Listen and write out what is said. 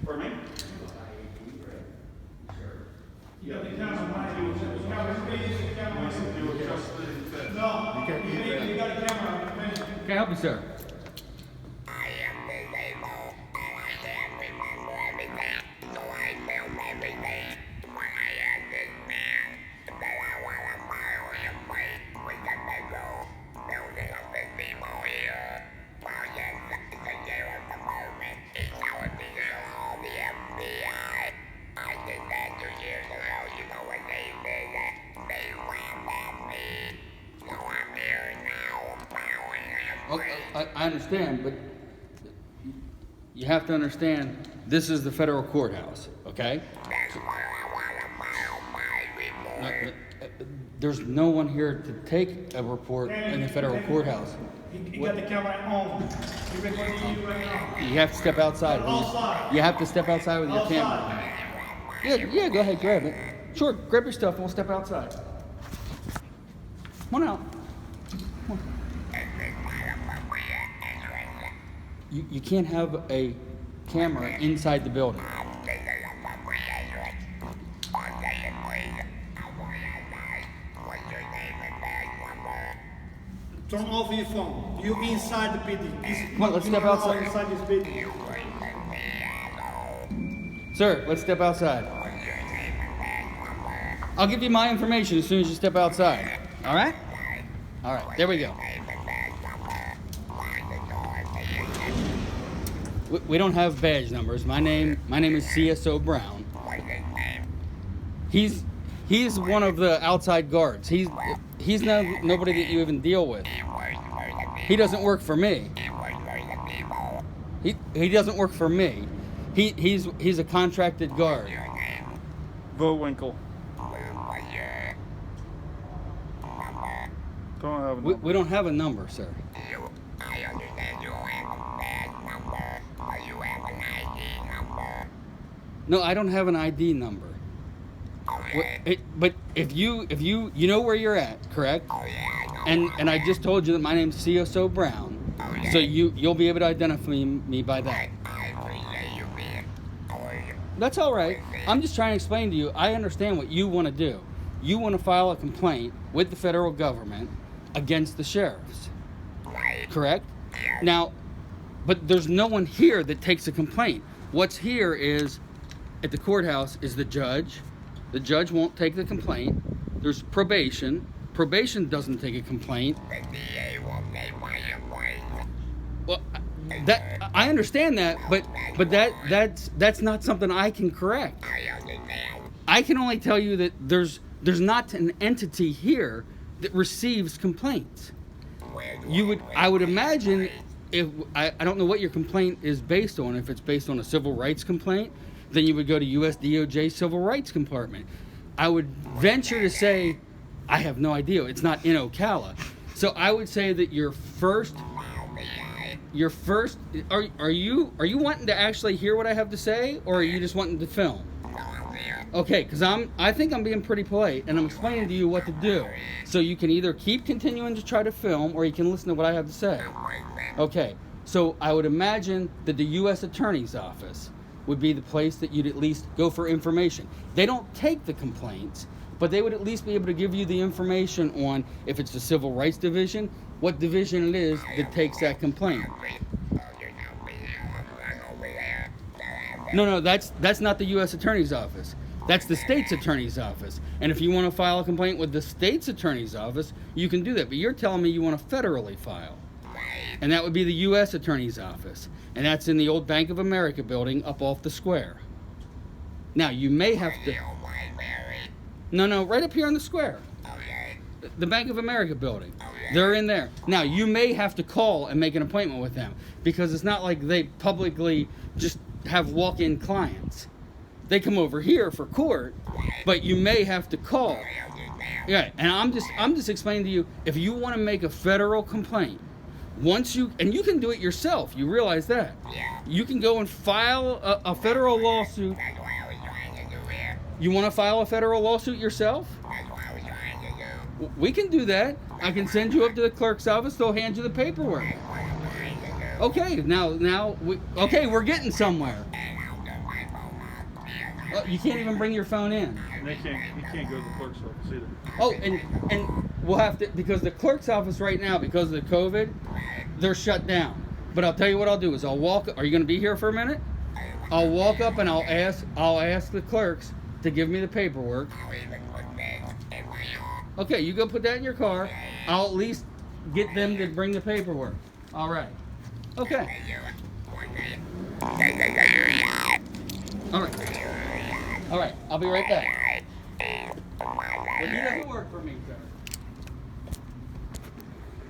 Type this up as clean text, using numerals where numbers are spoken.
For me? You got the camera on you. No, you got the camera on you. Can I help you, sir? I am disabled, and I can't remember everything, so I film everything. When I ask this man that I want to file him with the federal building of the people here, well, yes, the sheriff's department is telling me to call the FBI. I did that 2 years ago, you know what they did? They laughed at me, so I'm here now, filing him with... I understand, but you have to understand, this is the federal courthouse, okay? That's where I want to file my report. There's no one here to take a report in the federal courthouse. You got the camera at home. You're recording you right now. You have to step outside. Outside. You have to step outside with your camera. Outside. Yeah, go ahead, grab it. Sure, grab your stuff and we'll step outside. Come on out. Come on. You can't have a camera inside the building. Turn off your phone. You inside the building. Come on, let's step outside. Inside this building. Sir, let's step outside. I'll give you my information as soon as you step outside. All right? All right, there we go. We don't have badge numbers. My name is CSO Brown. He's one of the outside guards. He's nobody that you even deal with. He doesn't work for me. He doesn't work for me. He's a contracted guard. Bullwinkle. Don't have a number. We don't have a number, sir. I understand you have a badge number, but you have an ID number. No, I don't have an ID number. But if you know where you're at, correct? Oh yeah, I know. And I just told you that my name's CSO Brown, so you'll be able to identify me by that. I appreciate you being good. That's all right. I'm just trying to explain to you. I understand what you want to do. You want to file a complaint with the federal government against the sheriffs, Right. correct? Now, but there's no one here that takes a complaint. What's here is, at the courthouse, is the judge. The judge won't take the complaint. There's probation. Probation doesn't take a complaint. The DA will take my complaint. Well, that I understand that, but that's not something I can correct. I understand. I can only tell you that there's not an entity here that receives complaints. I would imagine, if I don't know what your complaint is based on. If it's based on a civil rights complaint, then you would go to US DOJ Civil Rights Compartment. I would venture to say, I have no idea. It's not in Ocala. So I would say that your first are you wanting to actually hear what I have to say, or are you just wanting to film? Okay, because I think I'm being pretty polite, and I'm explaining to you what to do. So you can either keep continuing to try to film, or you can listen to what I have to say. Okay, so I would imagine that the U.S. Attorney's Office would be the place that you'd at least go for information. They don't take the complaints, but they would at least be able to give you the information on, if it's the Civil Rights Division, what division it is that takes that complaint. No, that's not the U.S. Attorney's Office. That's the state's attorney's office. And if you want to file a complaint with the state's attorney's office, you can do that. But you're telling me you want to federally file. And that would be the U.S. Attorney's Office. And that's in the old Bank of America building up off the square. Now, you may have to... No, right up here on the square. The Bank of America building. They're in there. Now, you may have to call and make an appointment with them, because it's not like they publicly just have walk-in clients. They come over here for court, but you may have to call. Yeah, and I'm just explaining to you, if you want to make a federal complaint, and you can do it yourself, you realize that. You can go and file a federal lawsuit. That's what I was trying to do here. You want to file a federal lawsuit yourself? That's what I was trying to do. We can do that. I can send you up to the clerk's office. They'll hand you the paperwork. That's what I'm trying to do. Okay, now, we're getting somewhere. And I'll do my Oh, you can't even bring your phone in. And you can't go to the clerk's office either. Oh, and we'll have to, because the clerk's office right now, because of the COVID, they're shut down. But I'll tell you what I'll do is I'll walk. Are you going to be here for a minute? I'll walk up and I'll ask the clerks to give me the paperwork. Okay, you go put that in your car. I'll at least get them to bring the paperwork. All right. Okay. All right. All right. I'll be right back. Well, you doesn't work for me, sir.